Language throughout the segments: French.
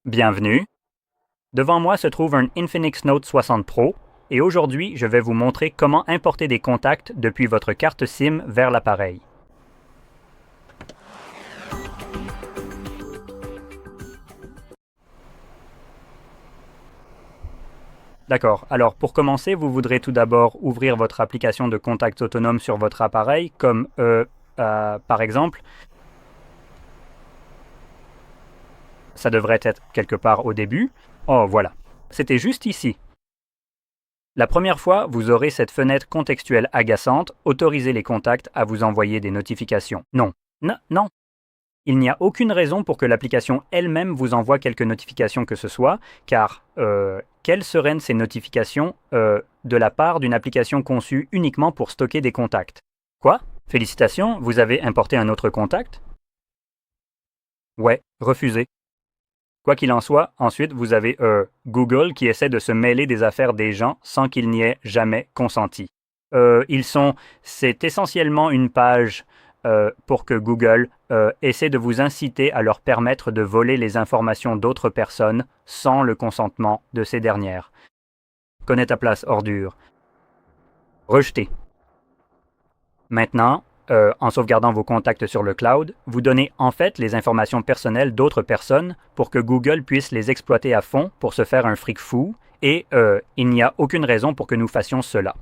Bienvenue. Devant moi se trouve un Infinix Note 60 Pro et aujourd'hui je vais vous montrer comment importer des contacts depuis votre carte SIM vers l'appareil. D'accord, alors pour commencer, vous voudrez tout d'abord ouvrir votre application de contacts autonome sur votre appareil, comme par exemple, ça devrait être quelque part au début. Oh voilà, c'était juste ici. La première fois, vous aurez cette fenêtre contextuelle agaçante, autorisez les contacts à vous envoyer des notifications. Non, non. Il n'y a aucune raison pour que l'application elle-même vous envoie quelque notification que ce soit, car quelles seraient ces notifications de la part d'une application conçue uniquement pour stocker des contacts? Quoi? Félicitations, vous avez importé un autre contact? Ouais, refusé. Quoi qu'il en soit, ensuite vous avez Google qui essaie de se mêler des affaires des gens sans qu'il n'y ait jamais consenti. C'est essentiellement une page pour que Google essaie de vous inciter à leur permettre de voler les informations d'autres personnes sans le consentement de ces dernières. Connais ta place, ordure. Rejeté. Maintenant, en sauvegardant vos contacts sur le cloud, vous donnez en fait les informations personnelles d'autres personnes pour que Google puisse les exploiter à fond pour se faire un fric fou, et il n'y a aucune raison pour que nous fassions cela.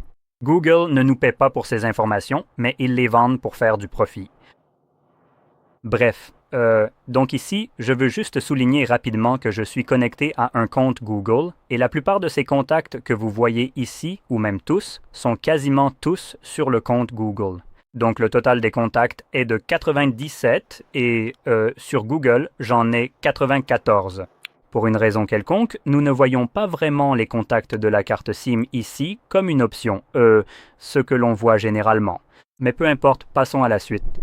Google ne nous paie pas pour ces informations, mais ils les vendent pour faire du profit. Bref, donc ici, je veux juste souligner rapidement que je suis connecté à un compte Google, et la plupart de ces contacts que vous voyez ici, ou même tous, sont quasiment tous sur le compte Google. Donc le total des contacts est de 97 et sur Google, j'en ai 94. Pour une raison quelconque, nous ne voyons pas vraiment les contacts de la carte SIM ici comme une option, ce que l'on voit généralement. Mais peu importe, passons à la suite.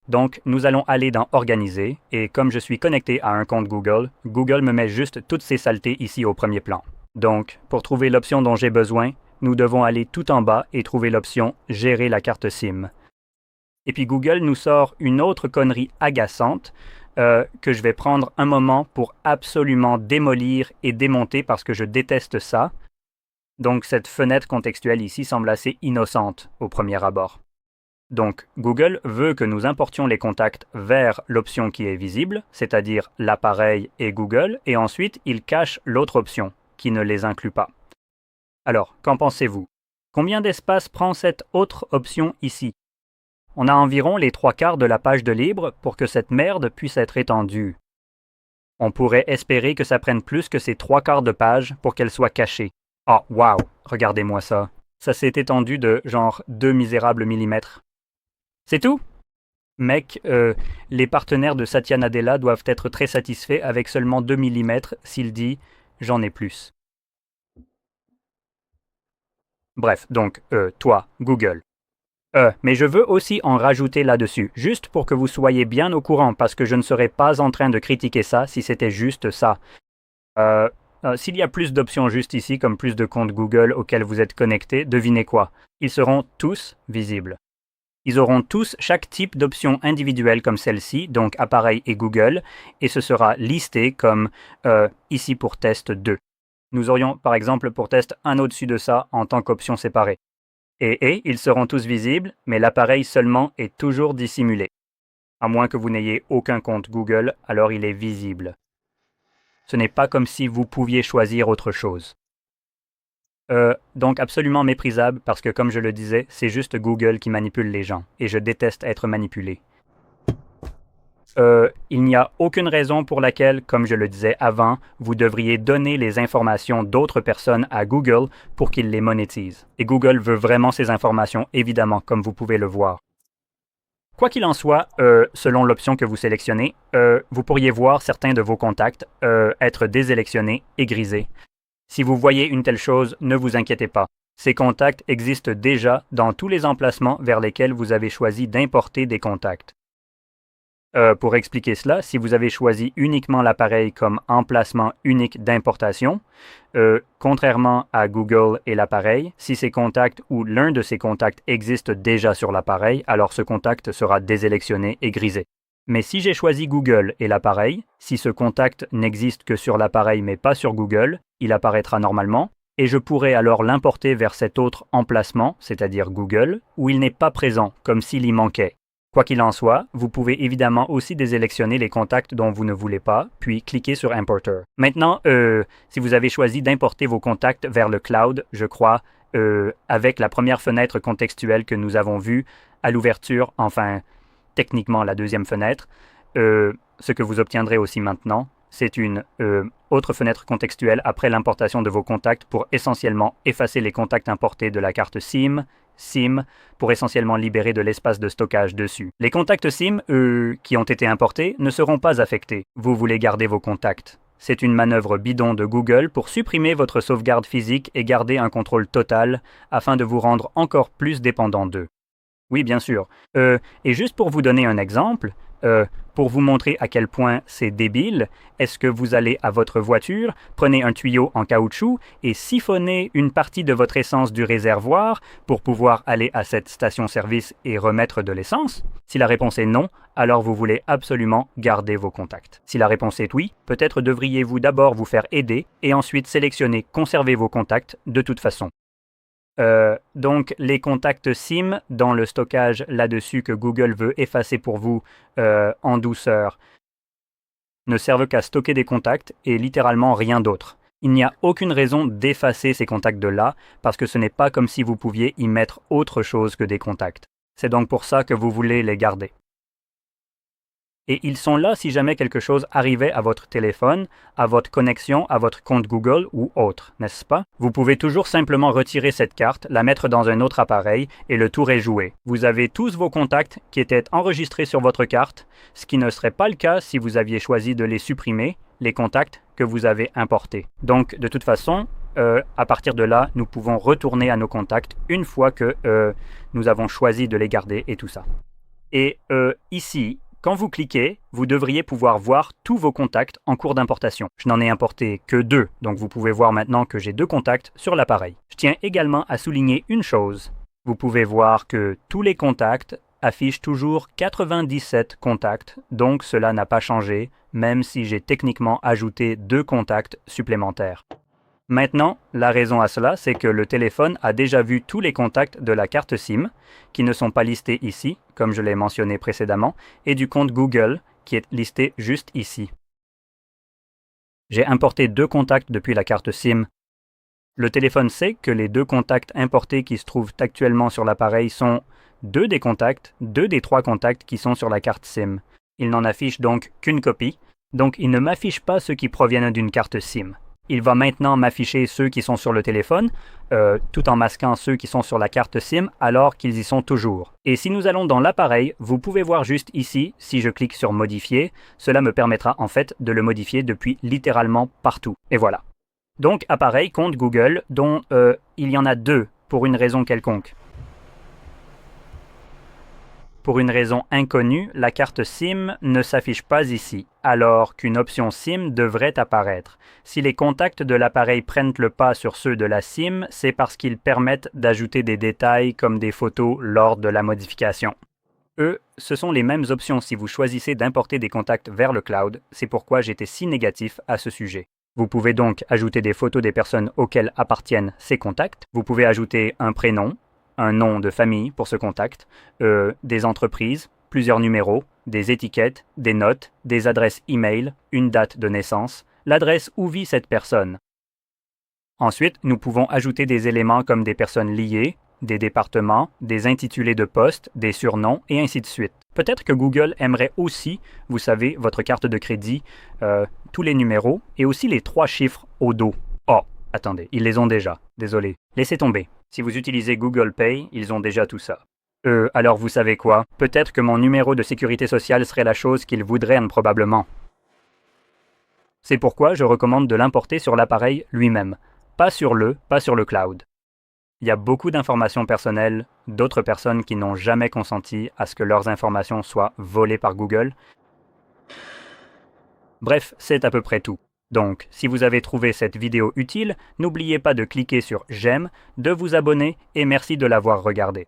Donc, nous allons aller dans Organiser, et comme je suis connecté à un compte Google, Google me met juste toutes ces saletés ici au premier plan. Donc, pour trouver l'option dont j'ai besoin, nous devons aller tout en bas et trouver l'option Gérer la carte SIM. Et puis Google nous sort une autre connerie agaçante que je vais prendre un moment pour absolument démolir et démonter parce que je déteste ça. Donc cette fenêtre contextuelle ici semble assez innocente au premier abord. Donc Google veut que nous importions les contacts vers l'option qui est visible, c'est-à-dire l'appareil et Google, et ensuite il cache l'autre option, qui ne les inclut pas. Alors, qu'en pensez-vous? Combien d'espace prend cette autre option ici? On a environ les 3/4 de la page de libre pour que cette merde puisse être étendue. On pourrait espérer que ça prenne plus que ces 3/4 de page pour qu'elle soit cachée. Oh, wow, regardez-moi ça. Ça s'est étendu de genre 2 misérables millimètres. C'est tout? Mec, les partenaires de Satya Nadella doivent être très satisfaits avec seulement 2 millimètres s'il dit « j'en ai plus ». Bref, donc, toi, Google. Mais je veux aussi en rajouter là-dessus, juste pour que vous soyez bien au courant, parce que je ne serais pas en train de critiquer ça si c'était juste ça. S'il y a plus d'options juste ici, comme plus de comptes Google auxquels vous êtes connecté, devinez quoi? Ils seront tous visibles. Ils auront tous chaque type d'option individuelle comme celle-ci, donc appareil et Google, et ce sera listé comme ici pour test 2. Nous aurions par exemple pour test un au-dessus de ça en tant qu'option séparée. Et ils seront tous visibles, mais l'appareil seulement est toujours dissimulé. À moins que vous n'ayez aucun compte Google, alors il est visible. Ce n'est pas comme si vous pouviez choisir autre chose. Donc absolument méprisable parce que comme je le disais, c'est juste Google qui manipule les gens, et je déteste être manipulé. Il n'y a aucune raison pour laquelle, comme je le disais avant, vous devriez donner les informations d'autres personnes à Google pour qu'il les monétise. Et Google veut vraiment ces informations, évidemment, comme vous pouvez le voir. Quoi qu'il en soit, selon l'option que vous sélectionnez, vous pourriez voir certains de vos contacts être désélectionnés et grisés. Si vous voyez une telle chose, ne vous inquiétez pas. Ces contacts existent déjà dans tous les emplacements vers lesquels vous avez choisi d'importer des contacts. Pour expliquer cela, si vous avez choisi uniquement l'appareil comme emplacement unique d'importation, contrairement à Google et l'appareil, si ces contacts ou l'un de ces contacts existe déjà sur l'appareil, alors ce contact sera désélectionné et grisé. Mais si j'ai choisi Google et l'appareil, si ce contact n'existe que sur l'appareil mais pas sur Google, il apparaîtra normalement, et je pourrai alors l'importer vers cet autre emplacement, c'est-à-dire Google, où il n'est pas présent, comme s'il y manquait. Quoi qu'il en soit, vous pouvez évidemment aussi désélectionner les contacts dont vous ne voulez pas, puis cliquer sur Importer. Maintenant, si vous avez choisi d'importer vos contacts vers le cloud, je crois, avec la première fenêtre contextuelle que nous avons vue à l'ouverture, enfin, techniquement la deuxième fenêtre, ce que vous obtiendrez aussi maintenant, c'est une autre fenêtre contextuelle après l'importation de vos contacts pour essentiellement effacer les contacts importés de la carte SIM, pour essentiellement libérer de l'espace de stockage dessus. Les contacts SIM, qui ont été importés, ne seront pas affectés. Vous voulez garder vos contacts. C'est une manœuvre bidon de Google pour supprimer votre sauvegarde physique et garder un contrôle total afin de vous rendre encore plus dépendant d'eux. Oui, bien sûr. Et juste pour vous donner un exemple, pour vous montrer à quel point c'est débile, est-ce que vous allez à votre voiture, prenez un tuyau en caoutchouc et siphonnez une partie de votre essence du réservoir pour pouvoir aller à cette station-service et remettre de l'essence? Si la réponse est non, alors vous voulez absolument garder vos contacts. Si la réponse est oui, peut-être devriez-vous d'abord vous faire aider et ensuite sélectionner conserver vos contacts de toute façon. Donc, les contacts SIM dans le stockage là-dessus que Google veut effacer pour vous en douceur ne servent qu'à stocker des contacts et littéralement rien d'autre. Il n'y a aucune raison d'effacer ces contacts de là parce que ce n'est pas comme si vous pouviez y mettre autre chose que des contacts. C'est donc pour ça que vous voulez les garder. Et ils sont là si jamais quelque chose arrivait à votre téléphone, à votre connexion, à votre compte Google ou autre, n'est-ce pas? Vous pouvez toujours simplement retirer cette carte, la mettre dans un autre appareil et le tour est joué. Vous avez tous vos contacts qui étaient enregistrés sur votre carte, ce qui ne serait pas le cas si vous aviez choisi de les supprimer, les contacts que vous avez importés. Donc, de toute façon, à partir de là, nous pouvons retourner à nos contacts une fois que nous avons choisi de les garder et tout ça. Et ici, quand vous cliquez, vous devriez pouvoir voir tous vos contacts en cours d'importation. Je n'en ai importé que 2, donc vous pouvez voir maintenant que j'ai 2 contacts sur l'appareil. Je tiens également à souligner une chose. Vous pouvez voir que tous les contacts affichent toujours 97 contacts, donc cela n'a pas changé, même si j'ai techniquement ajouté 2 contacts supplémentaires. Maintenant, la raison à cela, c'est que le téléphone a déjà vu tous les contacts de la carte SIM, qui ne sont pas listés ici, comme je l'ai mentionné précédemment, et du compte Google, qui est listé juste ici. J'ai importé 2 contacts depuis la carte SIM. Le téléphone sait que les 2 contacts importés qui se trouvent actuellement sur l'appareil sont 2 des 3 contacts qui sont sur la carte SIM. Il n'en affiche donc qu'une copie, donc il ne m'affiche pas ceux qui proviennent d'une carte SIM. Il va maintenant m'afficher ceux qui sont sur le téléphone, tout en masquant ceux qui sont sur la carte SIM alors qu'ils y sont toujours. Et si nous allons dans l'appareil, vous pouvez voir juste ici, si je clique sur Modifier, cela me permettra en fait de le modifier depuis littéralement partout. Et voilà. Donc appareil, compte Google, dont il y en a 2 pour une raison quelconque. Pour une raison inconnue, la carte SIM ne s'affiche pas ici, alors qu'une option SIM devrait apparaître. Si les contacts de l'appareil prennent le pas sur ceux de la SIM, c'est parce qu'ils permettent d'ajouter des détails comme des photos lors de la modification. Ce sont les mêmes options si vous choisissez d'importer des contacts vers le cloud, c'est pourquoi j'étais si négatif à ce sujet. Vous pouvez donc ajouter des photos des personnes auxquelles appartiennent ces contacts. Vous pouvez ajouter un prénom, un nom de famille pour ce contact, des entreprises, plusieurs numéros, des étiquettes, des notes, des adresses e-mail, une date de naissance, l'adresse où vit cette personne. Ensuite, nous pouvons ajouter des éléments comme des personnes liées, des départements, des intitulés de poste, des surnoms et ainsi de suite. Peut-être que Google aimerait aussi, vous savez, votre carte de crédit, tous les numéros et aussi les 3 chiffres au dos. Oh, attendez, ils les ont déjà. Désolé. Laissez tomber. Si vous utilisez Google Pay, ils ont déjà tout ça. Alors vous savez quoi? Peut-être que mon numéro de sécurité sociale serait la chose qu'ils voudraient probablement. C'est pourquoi je recommande de l'importer sur l'appareil lui-même, pas sur le cloud. Il y a beaucoup d'informations personnelles d'autres personnes qui n'ont jamais consenti à ce que leurs informations soient volées par Google. Bref, c'est à peu près tout. Donc, si vous avez trouvé cette vidéo utile, n'oubliez pas de cliquer sur « J'aime », de vous abonner et merci de l'avoir regardée.